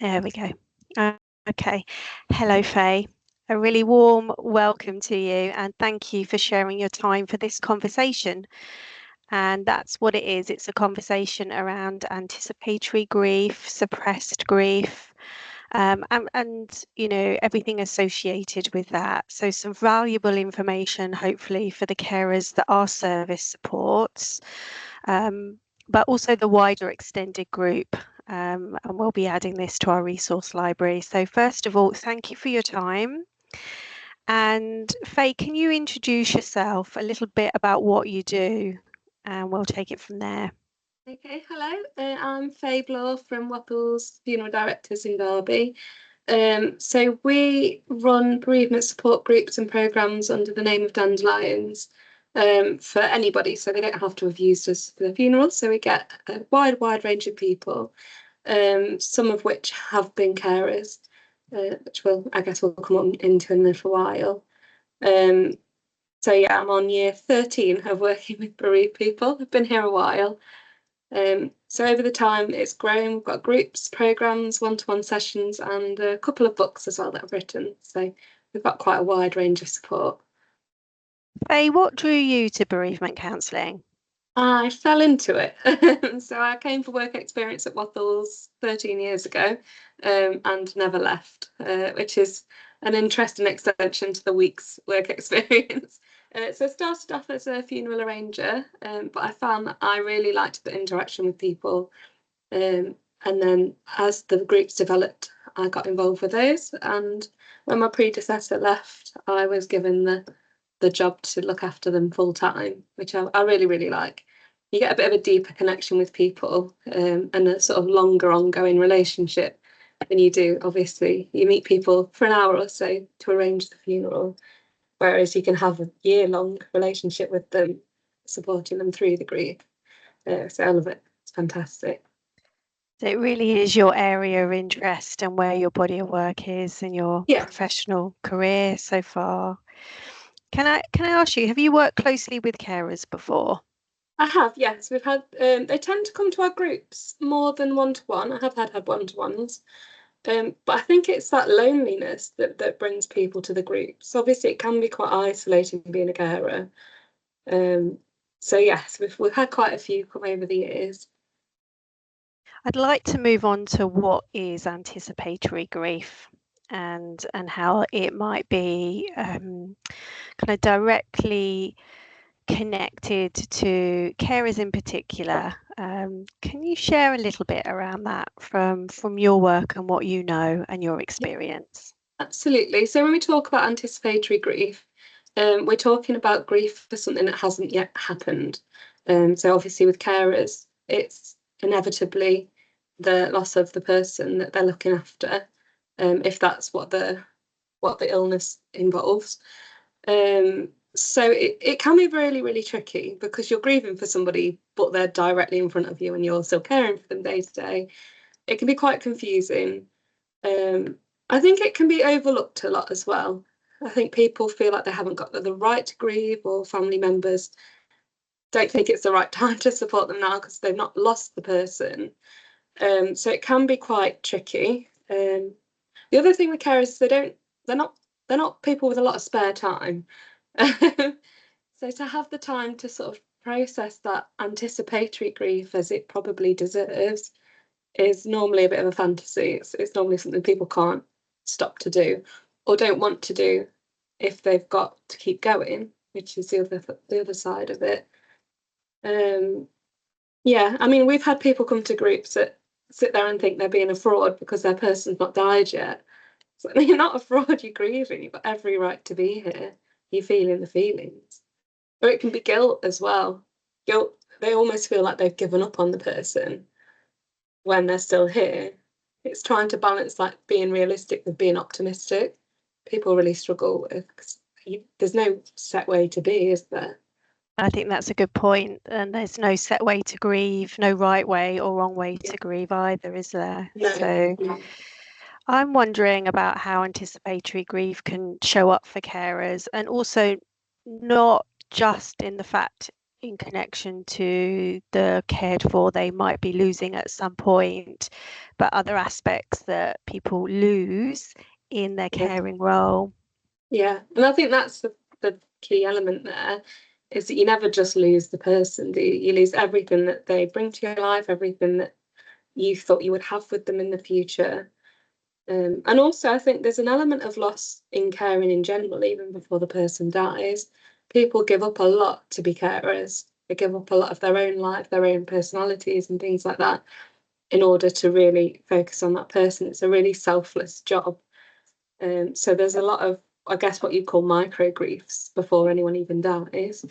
There we go. Okay. Hello, Faye. A really warm welcome to you, and thank you for sharing your time for this conversation. And that's what it is. It's a conversation around anticipatory grief, suppressed grief, and everything associated with that. So some valuable information, hopefully, for the carers that our service supports, but also the wider extended group. And we'll be adding this to our resource library. So first of all, thank you for your time. And Faye, can you introduce yourself a little bit about what you do? And we'll take it from there. Okay, hello. I'm Faye Bloor from Wapples Funeral Directors in Derby. So we run bereavement support groups and programmes under the name of Dandelions for anybody, so they don't have to have used us for the funeral. So we get a wide range of people, some of which have been carers, which I guess we'll come on into in a little while. So yeah, I'm on year 13 of working with bereaved people. I've been here a while. So over the time it's grown. We've got groups, programmes, one-to-one sessions, and a couple of books as well that I've written. So we've got quite a wide range of support. Faye, what drew you to bereavement counselling? I fell into it. So I came for work experience at Wattles 13 years ago and never left, which is an interesting extension to the week's work experience. So I started off as a funeral arranger, but I found that I really liked the interaction with people. And then as the groups developed, I got involved with those. And when my predecessor left, I was given the job to look after them full time, which I really like. You get a bit of a deeper connection with people and a sort of longer ongoing relationship than you do. Obviously, you meet people for an hour or so to arrange the funeral, whereas you can have a year-long relationship with them, supporting them through the grief. So I love it. It's fantastic. So it really is your area of interest and where your body of work is in your professional career so far. Can I ask you, have you worked closely with carers before? I have, yes. We've had they tend to come to our groups more than one-to-one. I have had one-to-ones. But I think it's that loneliness that brings people to the groups. Obviously, it can be quite isolating being a carer. So yes, we've had quite a few come over the years. I'd like to move on to what is anticipatory grief and how it might be kind of directly connected to carers in particular. Can you share a little bit around that from your work and what you know and your experience? Absolutely. So when we talk about anticipatory grief, we're talking about grief for something that hasn't yet happened. So obviously with carers, it's inevitably the loss of the person that they're looking after, if that's what the illness involves. So it can be really tricky because you're grieving for somebody, but they're directly in front of you and you're still caring for them day to day. It can be quite confusing. I think it can be overlooked a lot as well. I think people feel like they haven't got the right to grieve, or family members don't think it's the right time to support them now because they've not lost the person. So it can be quite tricky. The other thing with carers is they're not people with a lot of spare time. So to have the time to sort of process that anticipatory grief as it probably deserves is normally a bit of a fantasy. It's normally something people can't stop to do or don't want to do if they've got to keep going, which is the other side of it. Yeah, I mean, we've had people come to groups that sit there and think they're being a fraud because their person's not died yet. So you're not a fraud, you're grieving, you've got every right to be here. You're feeling the feelings. Or it can be guilt as well. Guilt, they almost feel like they've given up on the person when they're still here. It's trying to balance like being realistic with being optimistic. People really struggle with because there's no set way to be, is there? I think that's a good point. And there's no set way to grieve, no right way or wrong way to grieve either, is there? No. So I'm wondering about how anticipatory grief can show up for carers, and also not just in the fact in connection to the cared for they might be losing at some point, but other aspects that people lose in their Yeah. caring role. Yeah, and I think that's the key element there, is that you never just lose the person, do you? You lose everything that they bring to your life, everything that you thought you would have with them in the future. And also, I think there's an element of loss in caring in general, even before the person dies. People give up a lot to be carers. They give up a lot of their own life, their own personalities, and things like that in order to really focus on that person. It's a really selfless job. So there's a lot of, I guess, what you call micro griefs before anyone even dies.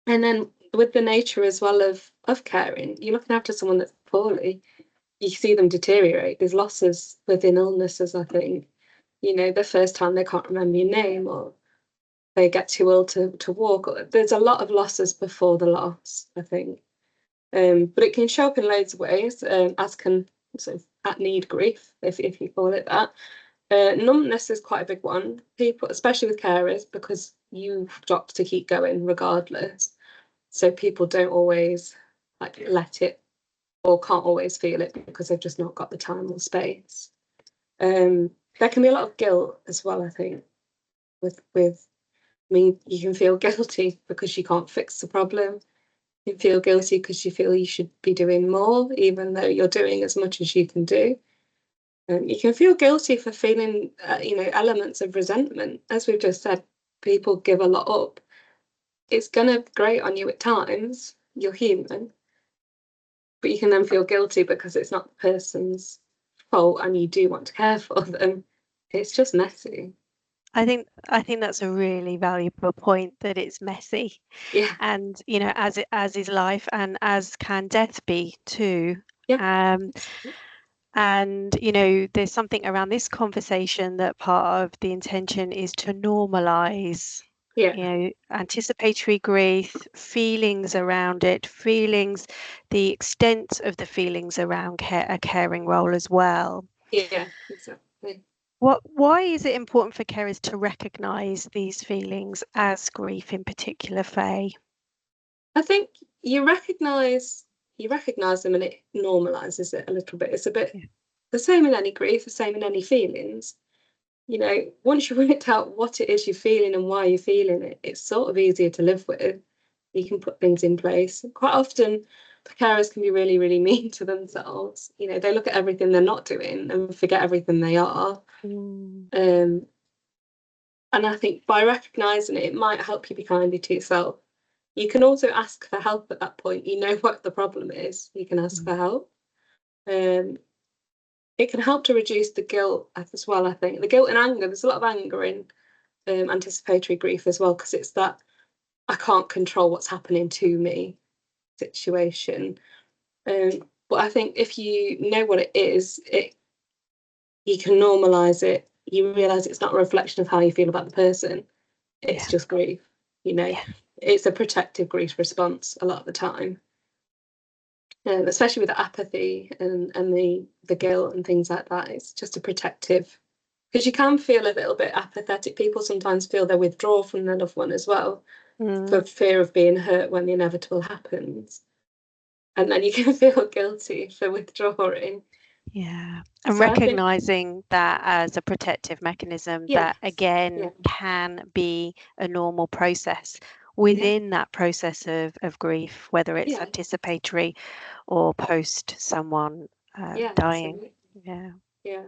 And then with the nature as well of caring, you're looking after someone that's poorly. You see them deteriorate. There's losses within illnesses, I think. You know, the first time they can't remember your name, or they get too ill to walk. There's a lot of losses before the loss, I think. But it can show up in loads of ways, as can sort of at need grief, if you call it that. Numbness is quite a big one. People, especially with carers, because you've got to keep going regardless. So people don't always like let it, or can't always feel it because they've just not got the time or space. There can be a lot of guilt as well, I think, I mean, you can feel guilty because you can't fix the problem. You feel guilty because you feel you should be doing more, even though you're doing as much as you can do. You can feel guilty for feeling, elements of resentment. As we've just said, people give a lot up. It's going to grate on you at times. You're human. But you can then feel guilty because it's not the person's fault and you do want to care for them. It's just messy. I think that's a really valuable point, that it's messy, Yeah, and as is life, and as can death be too. yeah, Um, and there's something around this conversation that part of the intention is to normalize, yeah, anticipatory grief, feelings around it, the extent of the feelings around a caring role as well. yeah, exactly. Why is it important for carers to recognise these feelings as grief in particular, Faye? I think you recognise them and it normalizes it a little bit. It's a bit Yeah. the same in any grief, the same in any feelings. Once you've worked out what it is you're feeling and why you're feeling it, it's sort of easier to live with. You can put things in place. Quite often, the carers can be really, really mean to themselves. They look at everything they're not doing and forget everything they are. Mm, Um, and I think by recognising it, it might help you be kinder to yourself. You can also ask for help at that point. You know what the problem is. You can ask mm. for help. Um, it can help to reduce the guilt as well, I think. The guilt and anger, there's a lot of anger in anticipatory grief as well, because it's that I can't control what's happening to me situation. But I think if you know what it is, you can normalise it. You realise it's not a reflection of how you feel about the person. It's Yeah, just grief. yeah. It's a protective grief response a lot of the time. Especially with the apathy and the guilt and things like that. It's just a protective, because you can feel a little bit apathetic. People sometimes feel they withdraw from their loved one as well for Mm, fear of being hurt when the inevitable happens. And then you can feel guilty for withdrawing. yeah. And So I think, recognizing that as a protective mechanism, yeah, that again yeah, can be a normal process yeah, within that process of grief, whether it's yeah, anticipatory or post someone yeah, dying. absolutely. Yeah. Yeah.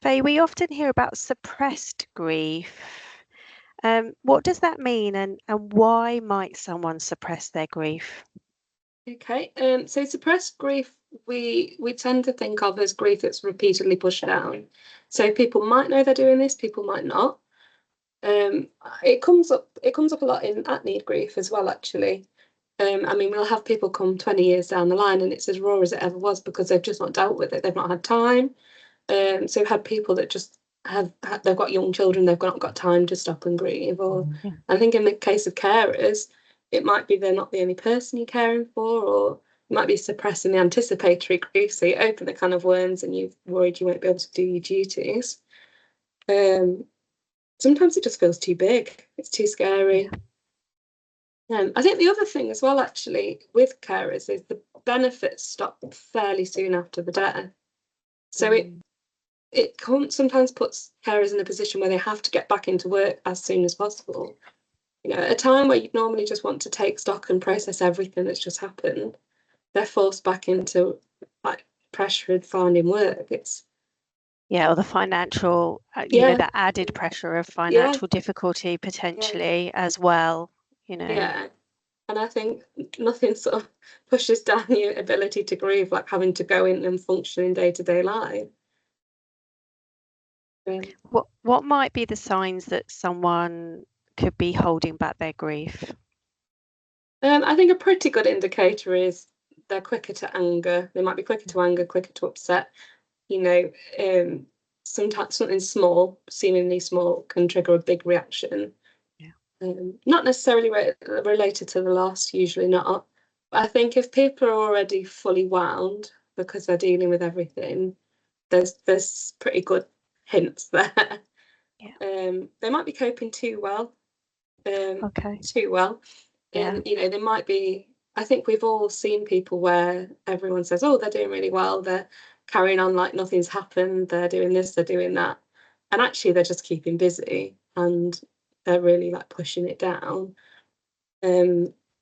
Faye, we often hear about suppressed grief. What does that mean, and why might someone suppress their grief? Okay. So suppressed grief, we tend to think of as grief that's repeatedly pushed down. So people might know they're doing this, people might not. Um, it comes up a lot in at need grief as well, actually. I mean, we'll have people come 20 years down the line and it's as raw as it ever was because they've just not dealt with it. They've not had time. So we've had people that just they've got young children, they've not got time to stop and grieve. Or Yeah. I think in the case of carers, it might be they're not the only person you're caring for, or you might be suppressing the anticipatory grief. So you open the can of worms and you're worried you won't be able to do your duties. Um, Sometimes it just feels too big. It's too Yeah. scary. I think the other thing as well, actually, with carers is the benefits stop fairly soon after the death. So it sometimes puts carers in a position where they have to get back into work as soon as possible. At a time where you'd normally just want to take stock and process everything that's just happened, they're forced back into like pressure of finding work. Or the financial, Yeah, the added pressure of yeah, financial difficulty yeah, potentially as well, yeah. And I think nothing sort of pushes down your ability to grieve like having to go in and function in day-to-day life. What might be the signs that someone could be holding back their grief? I think a pretty good indicator is they're quicker to anger. They might be quicker to anger, quicker to upset. Sometimes something small, seemingly small, can trigger a big reaction. Not necessarily related to the loss, usually not. But I think if people are already fully wound because they're dealing with everything, there's pretty good hints there. They might be coping too well. Too well. They might be. I think we've all seen people where everyone says, "Oh, they're doing really well. They're carrying on like nothing's happened. They're doing this. They're doing that," and actually they're just keeping busy and they're really like pushing it down.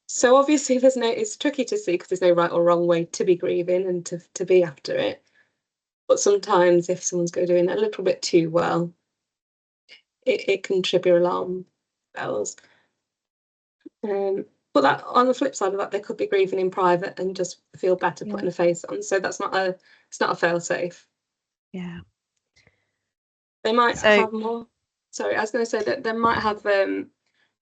So obviously it's tricky to see because there's no right or wrong way to be grieving and to be after it. But sometimes if someone's doing a little bit too well, it can trigger alarm bells. But that on the flip side of that, they could be grieving in private and just feel better putting a face on. So it's not a fail safe. Yeah. They might have more. Sorry, I was going to say that they might have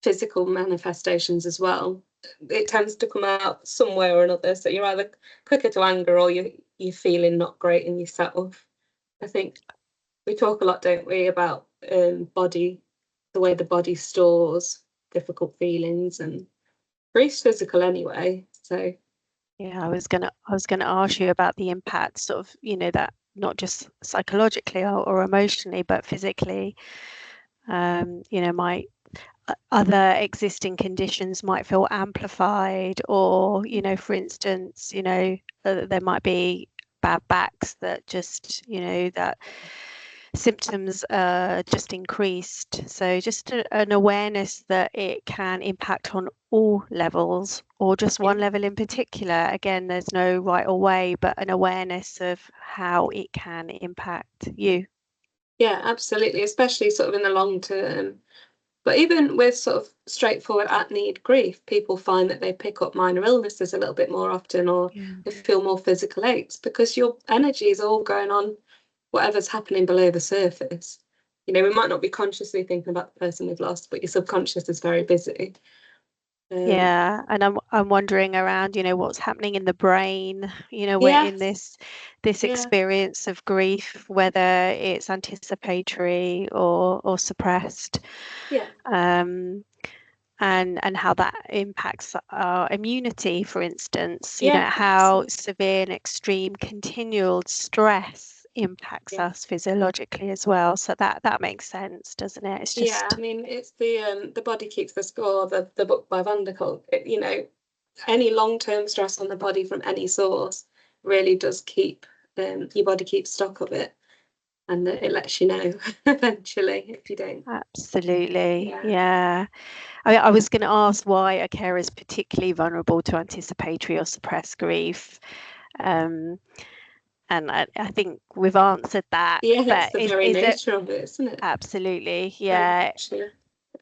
physical manifestations as well. It tends to come out some way or another. So you're either quicker to anger or you're feeling not great in yourself. I think we talk a lot, don't we, about body, the way the body stores difficult feelings, and grief's physical anyway. So I was gonna ask you about the impacts of, that not just psychologically or emotionally, but physically. My other existing conditions might feel amplified, or for instance, there might be bad backs that just, that symptoms are just increased. So just an awareness that it can impact on all levels or just one level in particular. Again, there's no right or way, but an awareness of how it can impact you. Yeah, absolutely, especially sort of in the long term. But even with sort of straightforward at-need grief, people find that they pick up minor illnesses a little bit more often, or they feel more physical aches because your energy is all going on whatever's happening below the surface. We might not be consciously thinking about the person we've lost, but your subconscious is very busy. And I'm wondering around, what's happening in the brain, we're in this experience of grief, whether it's anticipatory or suppressed. And how that impacts our immunity, for instance, how severe and extreme continual stress impacts us physiologically as well. So that makes sense, doesn't it? It's just I mean, it's the body keeps the score, the book by Van der Kolk. Any long-term stress on the body from any source really does keep your body keeps stock of it, and it lets you know eventually if you don't. Absolutely. I was going to ask why a carer is particularly vulnerable to anticipatory or suppressed grief. And I think we've answered that. It's But the very nature of it, isn't it? Absolutely.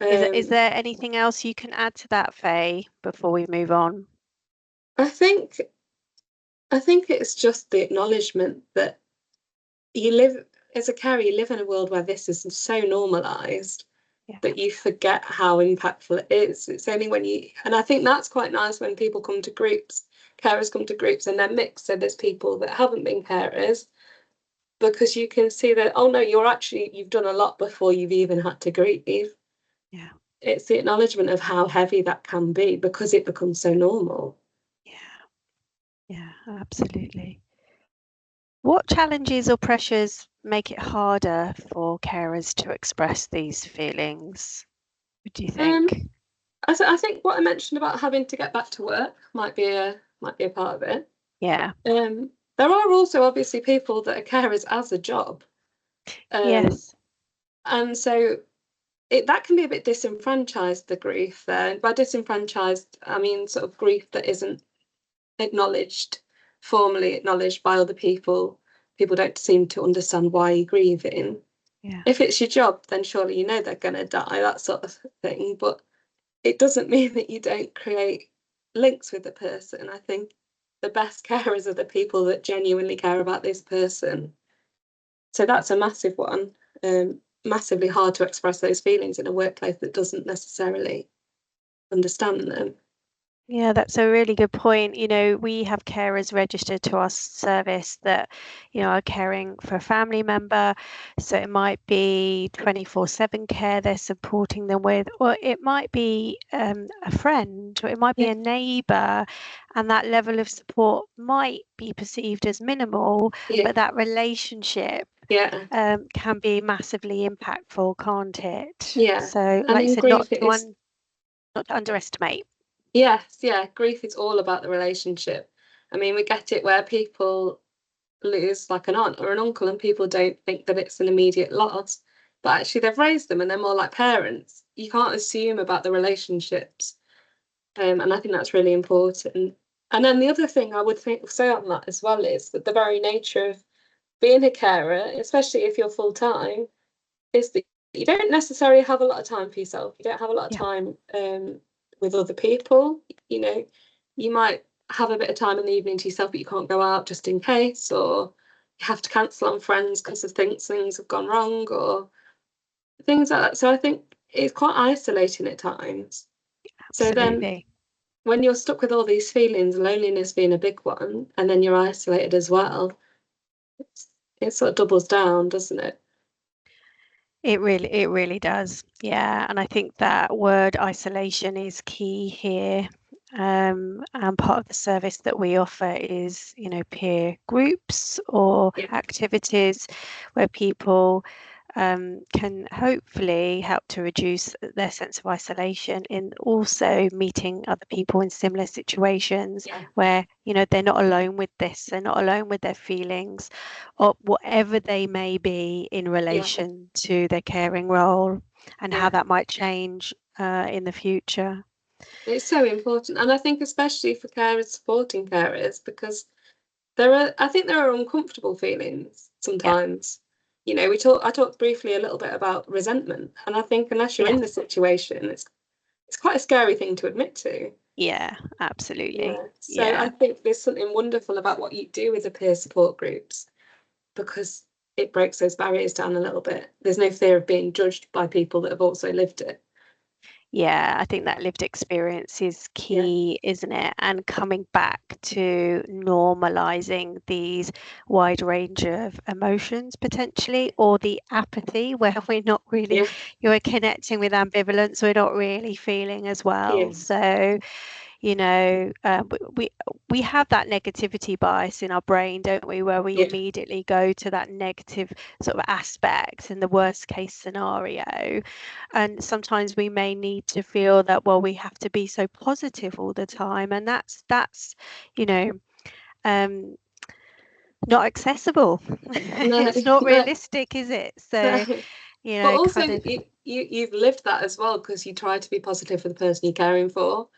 Is there anything else you can add to that, Faye, before we move on? I think it's just the acknowledgement that you live as a carer, you live in a world where this is so normalized that you forget how impactful it is. It's only when and I think that's quite nice when people come to groups, carers come to groups and they're mixed. So there's people that haven't been carers, because you can see that, oh no, you've done a lot before you've even had to grieve. It's the acknowledgement of how heavy that can be because it becomes so normal. Absolutely. What challenges or pressures make it harder for carers to express these feelings? What do you think? I think what I mentioned about having to get back to work might be a part of it. Yeah. There are also obviously people that are carers as a job. Yes. And so that can be a bit disenfranchised, the grief there. By disenfranchised, I mean sort of grief that isn't acknowledged, formally acknowledged by other people. People don't seem to understand why you're grieving. Yeah. If it's your job, then surely you know they're going to die, that sort of thing. But it doesn't mean that you don't create links with the person. I think the best carers are the people that genuinely care about this person. So that's a massive one. Massively hard to express those feelings in a workplace that doesn't necessarily understand them. Yeah, that's a really good point. We have carers registered to our service that, are caring for a family member. So it might be 24/7 care they're supporting them with, or it might be a friend, or it might be a neighbour, and that level of support might be perceived as minimal, but that relationship can be massively impactful, can't it? Yeah. So, And like you in said, grief, not to underestimate. Yes, yeah, grief is all about the relationship. I mean, we get it where people lose like an aunt or an uncle and people don't think that it's an immediate loss, but actually they've raised them and they're more like parents. You can't assume about the relationships. And I think that's really important. And then the other thing I would say on that as well is that the very nature of being a carer, especially if you're full time, is that you don't necessarily have a lot of time for yourself. You don't have a lot of time with other people. You might have a bit of time in the evening to yourself, but you can't go out just in case, or you have to cancel on friends because of things have gone wrong or things like that. So I think it's quite isolating at times. So then Absolutely. when you're stuck with all these feelings, loneliness being a big one, and then you're isolated as well, it sort of doubles down, doesn't it? It really does. Yeah. And I think that word isolation is key here. And part of the service that we offer is, peer groups or activities where people can hopefully help to reduce their sense of isolation in also meeting other people in similar situations where, they're not alone with this, they're not alone with their feelings or whatever they may be in relation to their caring role and how that might change in the future. It's so important. And I think especially for carers supporting carers, because I think there are uncomfortable feelings Yeah. sometimes. I talked briefly a little bit about resentment. And I think unless you're in the Yes. situation, it's quite a scary thing to admit to. Yeah, absolutely. So I Yeah. think there's something wonderful about what you do with the peer support groups because it breaks those barriers down a little bit. There's no fear of being judged by people that have also lived it. Yeah, I think that lived experience is key, isn't it? And coming back to normalizing these wide range of emotions potentially, or the apathy where we're not really, you're connecting with ambivalence, we're not really feeling as well. So we have that negativity bias in our brain, don't we, where we immediately go to that negative sort of aspect and the worst case scenario. And sometimes we may need to feel that, well, we have to be so positive all the time, and that's um not accessible. It's not realistic, is it? So but also kind of you've lived that as well because you try to be positive for the person you're caring for.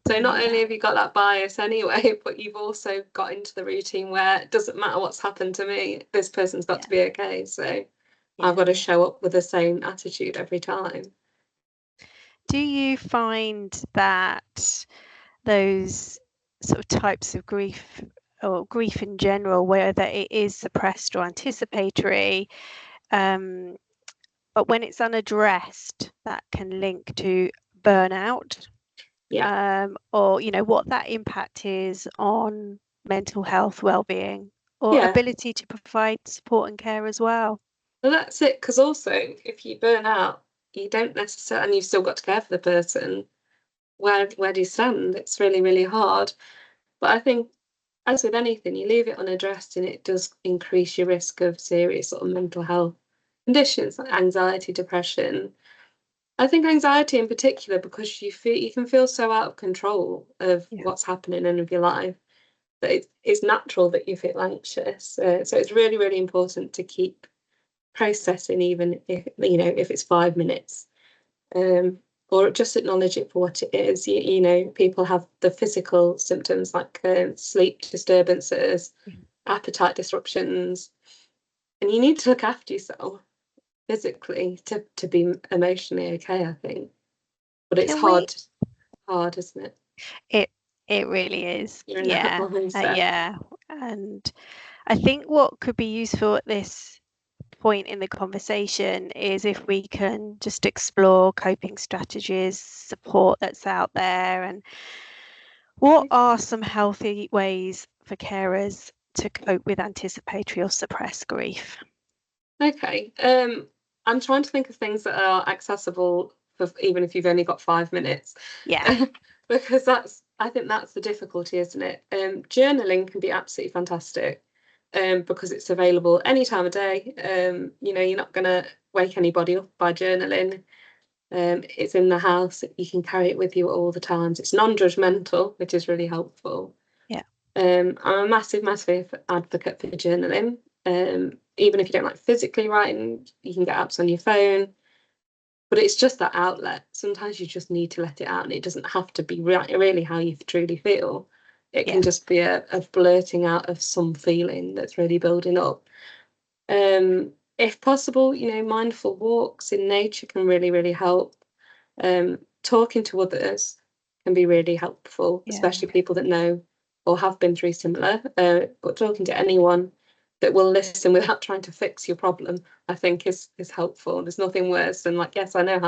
So not only have you got that bias anyway, but you've also got into the routine where it doesn't matter what's happened to me, this person's got to be okay. So I've got to show up with the same attitude every time. Do you find that those sort of types of grief or grief in general, whether it is suppressed or anticipatory, but when it's unaddressed, that can link to burnout, or what that impact is on mental health, well-being, or ability to provide support and care as well? Well, that's it. Because also, if you burn out, you don't necessarily, and you've still got to care for the person. Where do you stand? It's really, really hard. But I think, as with anything, you leave it unaddressed, and it does increase your risk of serious sort of mental health conditions like anxiety, depression. I think anxiety in particular, because you can feel so out of control of Yeah. what's happening in your life, that it's natural that you feel anxious. So it's really, really important to keep processing, even if, if it's 5 minutes, or just acknowledge it for what it is. People have the physical symptoms like sleep disturbances, appetite disruptions, and you need to look after yourself physically to be emotionally okay, I think. But it's Can we? hard, isn't it? It it really is. You're in that Yeah. mindset. Yeah. And I think what could be useful at this point in the conversation is if we can just explore coping strategies, support that's out there, and what are some healthy ways for carers to cope with anticipatory or suppressed grief? Okay. I'm trying to think of things that are accessible for even if you've only got 5 minutes. Yeah. Because I think that's the difficulty, isn't it? Journaling can be absolutely fantastic. Because it's available any time of day. You're not gonna wake anybody up by journaling. It's in the house. You can carry it with you at all the times. It's non-judgmental, which is really helpful. Yeah. I'm a massive, massive advocate for journaling. Even if you don't like physically writing, you can get apps on your phone. But it's just that outlet. Sometimes you just need to let it out, and it doesn't have to be really how you truly feel. It Yeah. can just be a blurting out of some feeling that's really building up. If possible, mindful walks in nature can really, really help. Talking to others can be really helpful, Yeah. especially people that know or have been through similar. But talking to anyone that will listen without trying to fix your problem, I think is helpful. There's nothing worse than like, yes, I know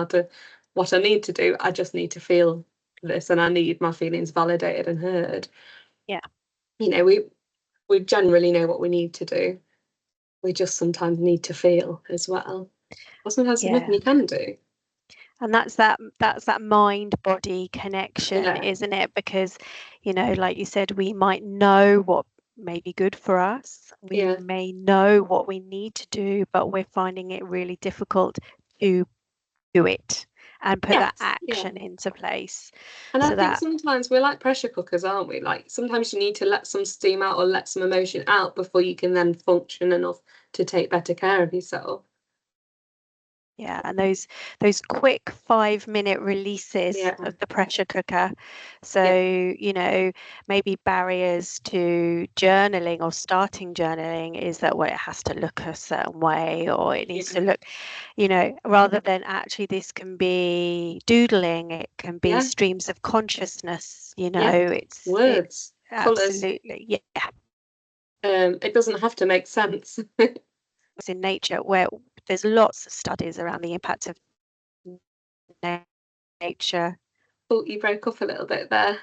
what I need to do. I just need to feel this, and I need my feelings validated and heard. Yeah. We generally know what we need to do. We just sometimes need to feel as well. Or sometimes there's nothing Yeah. you can do. And that's that mind body connection, Yeah, isn't it? Because, like you said, we might know what may be good for us. We yeah, may know what we need to do, but we're finding it really difficult to do it and put that yes, yeah. action into place. And I So think that, sometimes we're like pressure cookers, aren't we? Like sometimes you need to let some steam out or let some emotion out before you can then function enough to take better care of yourself. yeah, and those quick 5-minute releases Yeah, of the pressure cooker. So, yeah, maybe barriers to journaling or starting journaling is that, well, it has to look a certain way, or it needs yeah, to look, rather than actually this can be doodling, it can be yeah, streams of consciousness, yeah. it Words, colours. absolutely, yeah. It doesn't have to make sense. It's in nature where there's lots of studies around the impact of nature. Oh, you broke up a little bit there.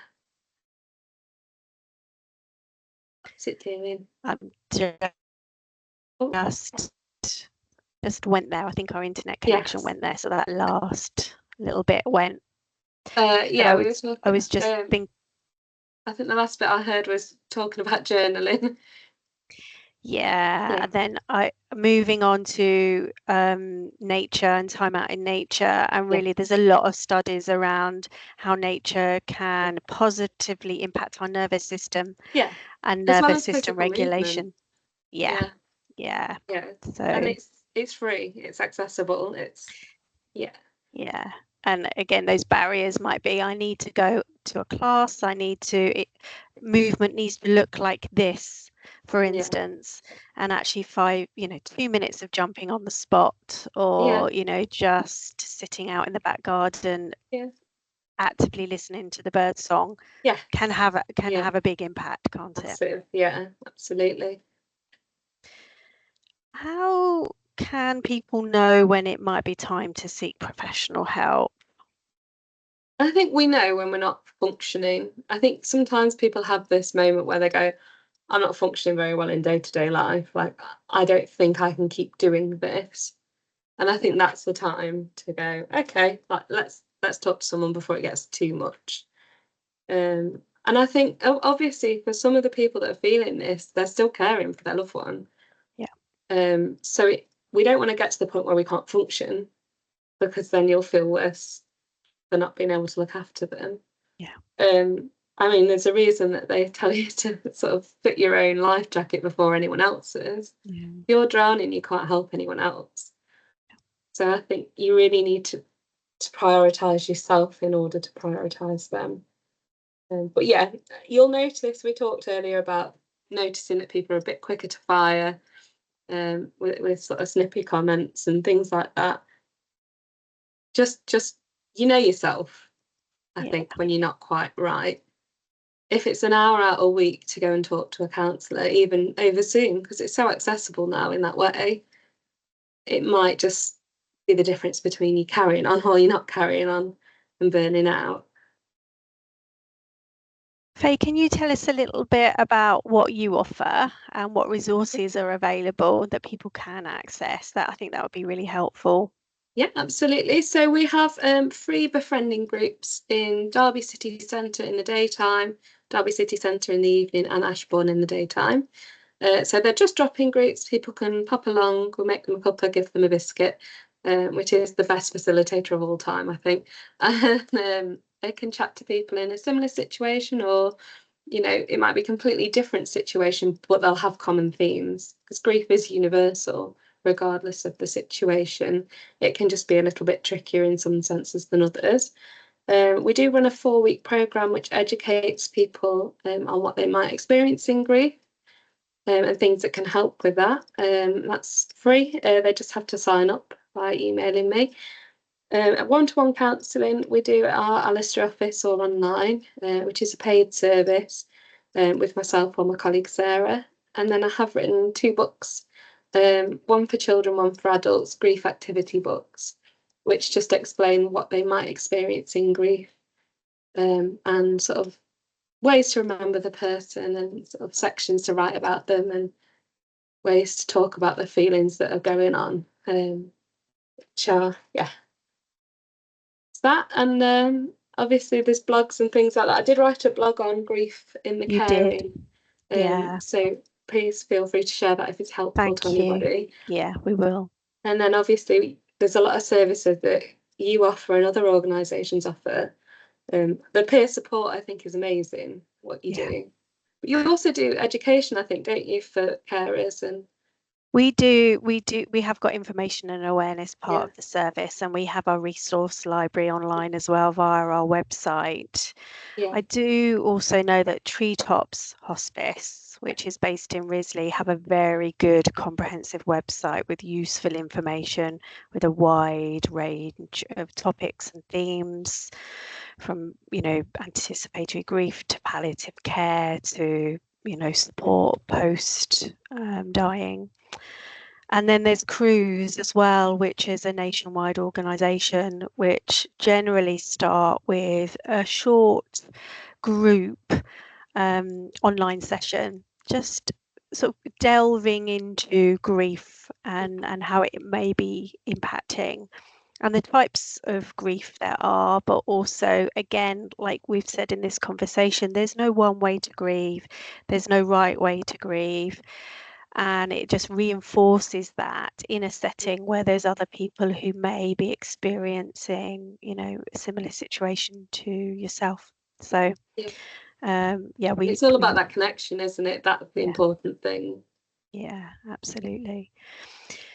What's it doing? I'm Oh, just went there. I think our internet connection yes. went there, so that last little bit went. But Yeah, we were I talking. was just thinking, I think the last bit I heard was talking about journaling. yeah, Yeah, and then I moving on to nature and time out in nature, and yeah, really there's a lot of studies around how nature can positively impact our nervous system yeah. and As well nervous as system physical movement. regulation. Yeah, Yeah, yeah. yeah. And So it's free. It's accessible. Yeah, yeah. And again, those barriers might be, I need to go to a class, movement needs to look like this, for yeah, instance, and actually 2 minutes of jumping on the spot, yeah, or, just sitting out in the back garden, yeah, actively listening to the bird song yes, can yeah. have a big impact, can't it? Massive. Yeah, absolutely. How can people know when it might be time to seek professional help? I think we know when we're not functioning. I think sometimes people have this moment where they go, I'm not functioning very well in day-to-day life. Like, I don't think I can keep doing this. And I Yeah, think that's the time to go, okay, like let's talk to someone before it gets too much. And I think obviously for some of the people that are feeling this, they're still caring for their loved one. yeah, So we don't want to get to the point where we can't function. because then you'll feel worse for not being able to look after them. Yeah. I mean, there's a reason that they tell you to sort of fit your own life jacket before anyone else's. Yeah. If you're drowning, you can't help anyone else. So I think you really need to prioritise yourself in order to prioritise them. But yeah, you'll notice, we talked earlier about noticing that people are a bit quicker to fire with sort of snippy comments and things like that. Just you know yourself, I think, when you're not quite right. If it's an hour out a week to go and talk to a counsellor, even over Zoom, because it's so accessible now in that way, it might just be the difference between you carrying on or you're not carrying on and burning out. Faye, can you tell us a little bit about what you offer and what resources are available that people can access? That I think that would be really helpful. Yeah, absolutely. So we have free befriending groups in Derby City Centre in the daytime, Derby City Centre in the evening, and Ashbourne in the daytime. So they're just drop-in groups. People can pop along. We'll make them a cuppa, give them a biscuit, which is the best facilitator of all time, I think. And they can chat to people in a similar situation, or it might be a completely different situation, but they'll have common themes, because grief is universal regardless of the situation. It can just be a little bit trickier in some senses than others. We do run a 4-week programme which educates people on what they might experience in grief and things that can help with that. That's free. They just have to sign up by emailing me. One-to-one counselling we do at our Alistair office or online, which is a paid service with myself or my colleague Sarah. And then I have written 2 books, one for children, one for adults, grief activity books, which just explain what they might experience in grief and sort of ways to remember the person and sort of sections to write about them and ways to talk about the feelings that are going on. Yeah. It's that, and obviously there's blogs and things like that. I did write a blog on grief in the You did. caring, Yeah. so please feel free to share that if it's helpful to Thank you. anybody. Yeah, we will. And then obviously there's a lot of services that you offer and other organisations offer. The peer support, I think, is amazing what you do. But you also do education, I think, don't you, for carers? And we have got information and awareness part of the service, and we have our resource library online as well via our website. I do also know that Treetops Hospice, which is based in Risley, have a very good comprehensive website with useful information with a wide range of topics and themes, from anticipatory grief to palliative care to support post dying. And then there's Cruise as well, which is a nationwide organisation which generally start with a short group online session, just sort of delving into grief and how it may be impacting and the types of grief there are, but also, again, like we've said in this conversation, there's no one way to grieve, there's no right way to grieve. And it just reinforces that in a setting where there's other people who may be experiencing, a similar situation to yourself. So, it's all about that connection, isn't it? That's the important thing. Yeah, absolutely.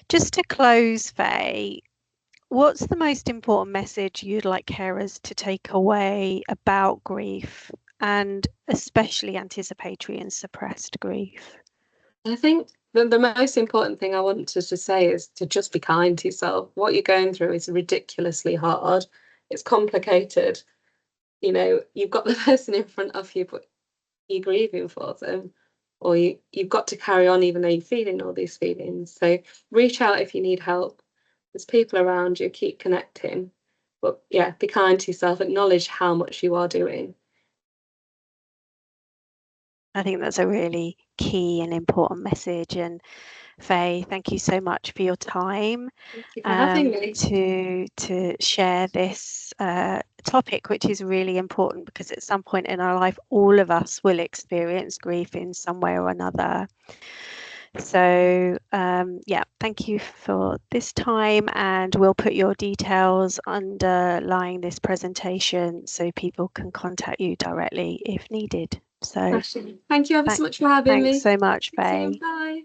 Just to close, Faye, what's the most important message you'd like carers to take away about grief, and especially anticipatory and suppressed grief? I think the most important thing I wanted to say is to just be kind to yourself. What you're going through is ridiculously hard. It's complicated. You've got the person in front of you, but you're grieving for them, or you've got to carry on even though you're feeling all these feelings. So reach out if you need help. There's people around you, keep connecting. But yeah, be kind to yourself, acknowledge how much you are doing. I think that's a really key and important message. And Faye, thank you so much for your time. Thank you for having me. To share this topic, which is really important, because at some point in our life, all of us will experience grief in some way or another. So yeah, thank you for this time, and we'll put your details underlying this presentation so people can contact you directly if needed. So Thank you ever so much for having me. thanks so much, See you soon. Faye. Bye.